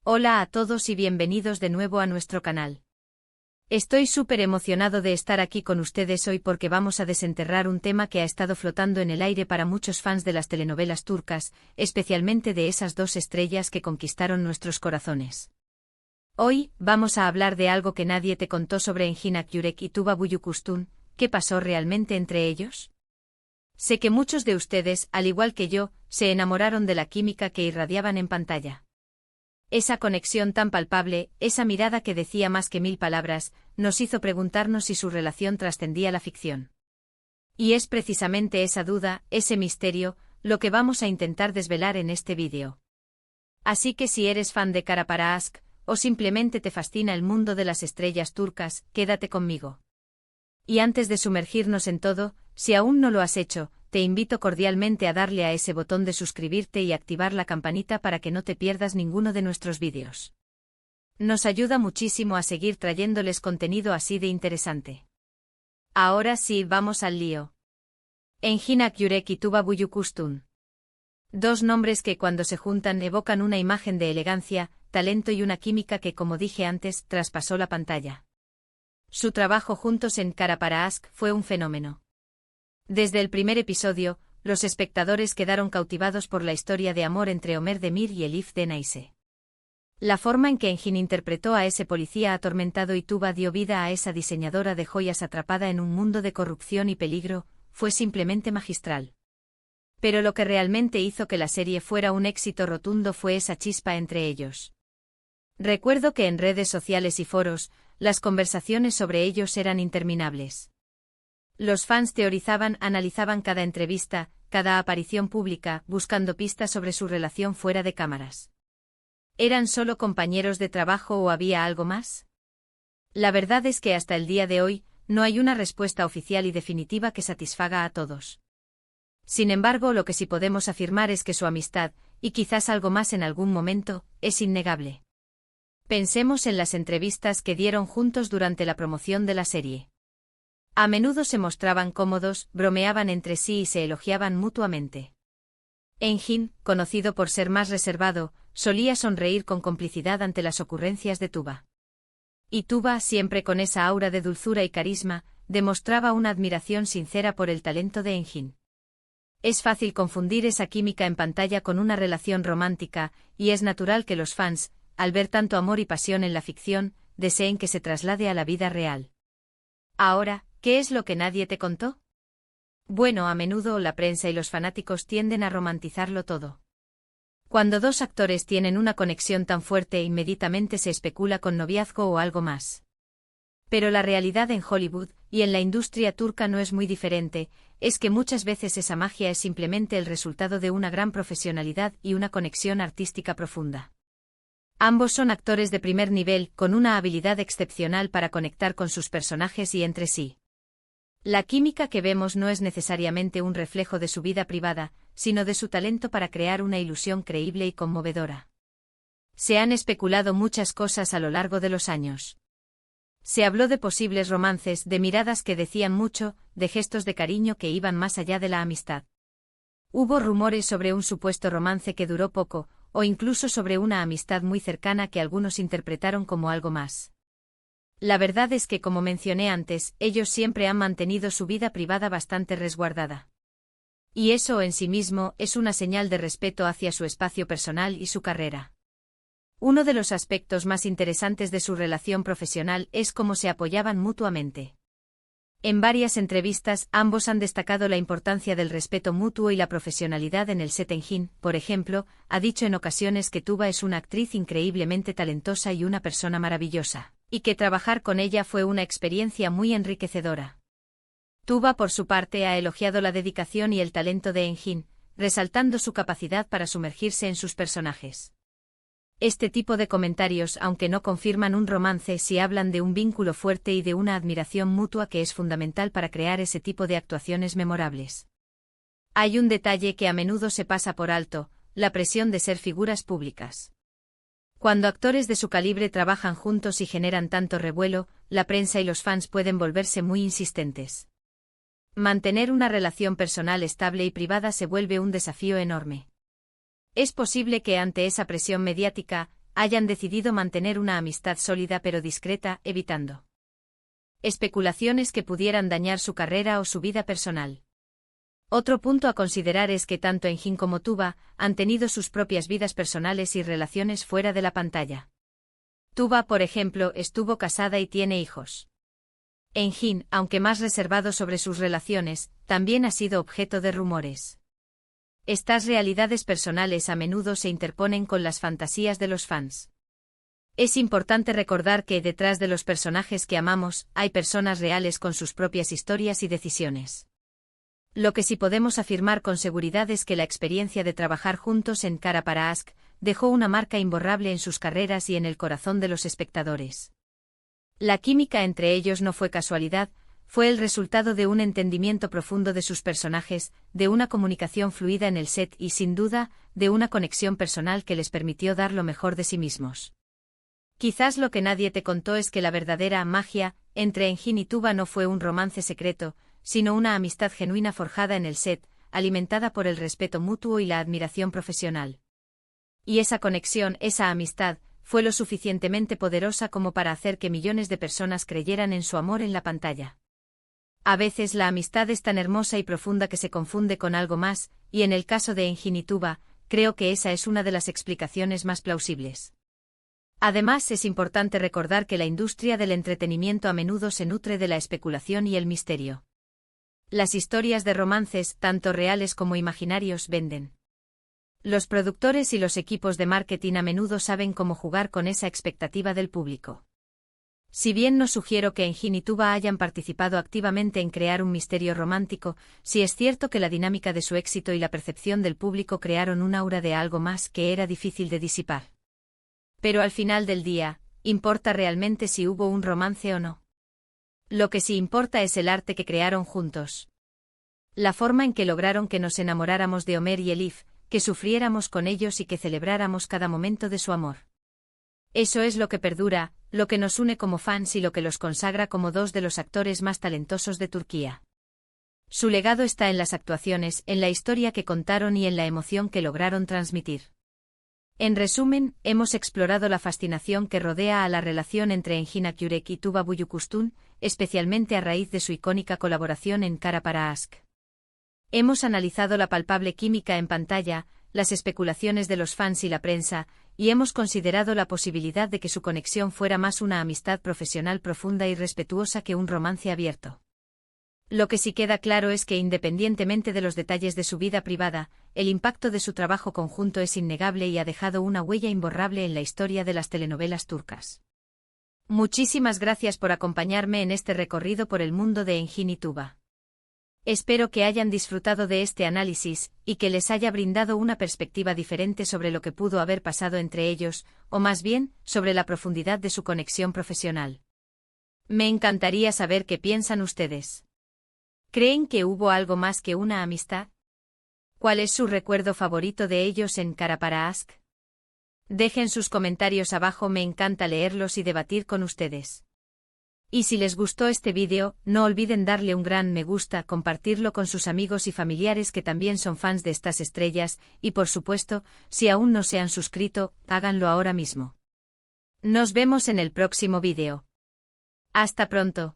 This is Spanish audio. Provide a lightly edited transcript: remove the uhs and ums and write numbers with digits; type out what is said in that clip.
Hola a todos y bienvenidos de nuevo a nuestro canal. Estoy súper emocionado de estar aquí con ustedes hoy porque vamos a desenterrar un tema que ha estado flotando en el aire para muchos fans de las telenovelas turcas, especialmente de esas dos estrellas que conquistaron nuestros corazones. Hoy, vamos a hablar de algo que nadie te contó sobre Engin Akyürek y Tuba Büyüküstün. ¿Qué pasó realmente entre ellos? Sé que muchos de ustedes, al igual que yo, se enamoraron de la química que irradiaban en pantalla. Esa conexión tan palpable, esa mirada que decía más que 1000 palabras, nos hizo preguntarnos si su relación trascendía la ficción. Y es precisamente esa duda, ese misterio, lo que vamos a intentar desvelar en este vídeo. Así que si eres fan de Kara Para Aşk, o simplemente te fascina el mundo de las estrellas turcas, quédate conmigo. Y antes de sumergirnos en todo, si aún no lo has hecho, te invito cordialmente a darle a ese botón de suscribirte y activar la campanita para que no te pierdas ninguno de nuestros vídeos. Nos ayuda muchísimo a seguir trayéndoles contenido así de interesante. Ahora sí, vamos al lío. Engin Akyürek y Tuba Büyüküstün. Dos nombres que cuando se juntan evocan una imagen de elegancia, talento y una química que, como dije antes, traspasó la pantalla. Su trabajo juntos en Kara Para Aşk fue un fenómeno. Desde el primer episodio, los espectadores quedaron cautivados por la historia de amor entre Ömer Demir y Elif Denayse. La forma en que Engin interpretó a ese policía atormentado y Tuba dio vida a esa diseñadora de joyas atrapada en un mundo de corrupción y peligro, fue simplemente magistral. Pero lo que realmente hizo que la serie fuera un éxito rotundo fue esa chispa entre ellos. Recuerdo que en redes sociales y foros, las conversaciones sobre ellos eran interminables. Los fans teorizaban, analizaban cada entrevista, cada aparición pública, buscando pistas sobre su relación fuera de cámaras. ¿Eran solo compañeros de trabajo o había algo más? La verdad es que hasta el día de hoy, no hay una respuesta oficial y definitiva que satisfaga a todos. Sin embargo, lo que sí podemos afirmar es que su amistad, y quizás algo más en algún momento, es innegable. Pensemos en las entrevistas que dieron juntos durante la promoción de la serie. A menudo se mostraban cómodos, bromeaban entre sí y se elogiaban mutuamente. Engin, conocido por ser más reservado, solía sonreír con complicidad ante las ocurrencias de Tuba. Y Tuba, siempre con esa aura de dulzura y carisma, demostraba una admiración sincera por el talento de Engin. Es fácil confundir esa química en pantalla con una relación romántica, y es natural que los fans, al ver tanto amor y pasión en la ficción, deseen que se traslade a la vida real. Ahora, ¿qué es lo que nadie te contó? Bueno, a menudo la prensa y los fanáticos tienden a romantizarlo todo. Cuando dos actores tienen una conexión tan fuerte, inmediatamente se especula con noviazgo o algo más. Pero la realidad en Hollywood, y en la industria turca no es muy diferente, es que muchas veces esa magia es simplemente el resultado de una gran profesionalidad y una conexión artística profunda. Ambos son actores de primer nivel, con una habilidad excepcional para conectar con sus personajes y entre sí. La química que vemos no es necesariamente un reflejo de su vida privada, sino de su talento para crear una ilusión creíble y conmovedora. Se han especulado muchas cosas a lo largo de los años. Se habló de posibles romances, de miradas que decían mucho, de gestos de cariño que iban más allá de la amistad. Hubo rumores sobre un supuesto romance que duró poco, o incluso sobre una amistad muy cercana que algunos interpretaron como algo más. La verdad es que, como mencioné antes, ellos siempre han mantenido su vida privada bastante resguardada. Y eso en sí mismo es una señal de respeto hacia su espacio personal y su carrera. Uno de los aspectos más interesantes de su relación profesional es cómo se apoyaban mutuamente. En varias entrevistas, ambos han destacado la importancia del respeto mutuo y la profesionalidad en el set. Engin, por ejemplo, ha dicho en ocasiones que Tuba es una actriz increíblemente talentosa y una persona maravillosa, y que trabajar con ella fue una experiencia muy enriquecedora. Tuba, por su parte, ha elogiado la dedicación y el talento de Engin, resaltando su capacidad para sumergirse en sus personajes. Este tipo de comentarios, aunque no confirman un romance, sí hablan de un vínculo fuerte y de una admiración mutua que es fundamental para crear ese tipo de actuaciones memorables. Hay un detalle que a menudo se pasa por alto: la presión de ser figuras públicas. Cuando actores de su calibre trabajan juntos y generan tanto revuelo, la prensa y los fans pueden volverse muy insistentes. Mantener una relación personal estable y privada se vuelve un desafío enorme. Es posible que ante esa presión mediática, hayan decidido mantener una amistad sólida pero discreta, evitando especulaciones que pudieran dañar su carrera o su vida personal. Otro punto a considerar es que tanto Enjin como Tuba han tenido sus propias vidas personales y relaciones fuera de la pantalla. Tuba, por ejemplo, estuvo casada y tiene hijos. Enjin, aunque más reservado sobre sus relaciones, también ha sido objeto de rumores. Estas realidades personales a menudo se interponen con las fantasías de los fans. Es importante recordar que detrás de los personajes que amamos, hay personas reales con sus propias historias y decisiones. Lo que sí podemos afirmar con seguridad es que la experiencia de trabajar juntos en Cara para Ask dejó una marca imborrable en sus carreras y en el corazón de los espectadores. La química entre ellos no fue casualidad, fue el resultado de un entendimiento profundo de sus personajes, de una comunicación fluida en el set y, sin duda, de una conexión personal que les permitió dar lo mejor de sí mismos. Quizás lo que nadie te contó es que la verdadera magia entre Enjin y Tuba no fue un romance secreto, sino una amistad genuina forjada en el set, alimentada por el respeto mutuo y la admiración profesional. Y esa conexión, esa amistad, fue lo suficientemente poderosa como para hacer que millones de personas creyeran en su amor en la pantalla. A veces la amistad es tan hermosa y profunda que se confunde con algo más, y en el caso de Enjin y Tuba, creo que esa es una de las explicaciones más plausibles. Además, es importante recordar que la industria del entretenimiento a menudo se nutre de la especulación y el misterio. Las historias de romances, tanto reales como imaginarios, venden. Los productores y los equipos de marketing a menudo saben cómo jugar con esa expectativa del público. Si bien no sugiero que Enjin y Tuba hayan participado activamente en crear un misterio romántico, sí es cierto que la dinámica de su éxito y la percepción del público crearon un aura de algo más que era difícil de disipar. Pero al final del día, ¿importa realmente si hubo un romance o no? Lo que sí importa es el arte que crearon juntos. La forma en que lograron que nos enamoráramos de Homer y Elif, que sufriéramos con ellos y que celebráramos cada momento de su amor. Eso es lo que perdura, lo que nos une como fans y lo que los consagra como dos de los actores más talentosos de Turquía. Su legado está en las actuaciones, en la historia que contaron y en la emoción que lograron transmitir. En resumen, hemos explorado la fascinación que rodea a la relación entre Enjin Akyurek y Tuba Büyüküstün, especialmente a raíz de su icónica colaboración en Cara para Ask. Hemos analizado la palpable química en pantalla, las especulaciones de los fans y la prensa, y hemos considerado la posibilidad de que su conexión fuera más una amistad profesional profunda y respetuosa que un romance abierto. Lo que sí queda claro es que independientemente de los detalles de su vida privada, el impacto de su trabajo conjunto es innegable y ha dejado una huella imborrable en la historia de las telenovelas turcas. Muchísimas gracias por acompañarme en este recorrido por el mundo de Enjin y Tuba. Espero que hayan disfrutado de este análisis, y que les haya brindado una perspectiva diferente sobre lo que pudo haber pasado entre ellos, o más bien, sobre la profundidad de su conexión profesional. Me encantaría saber qué piensan ustedes. ¿Creen que hubo algo más que una amistad? ¿Cuál es su recuerdo favorito de ellos en Cara para Ask? Dejen sus comentarios abajo, me encanta leerlos y debatir con ustedes. Y si les gustó este vídeo, no olviden darle un gran me gusta, compartirlo con sus amigos y familiares que también son fans de estas estrellas, y por supuesto, si aún no se han suscrito, háganlo ahora mismo. Nos vemos en el próximo vídeo. Hasta pronto.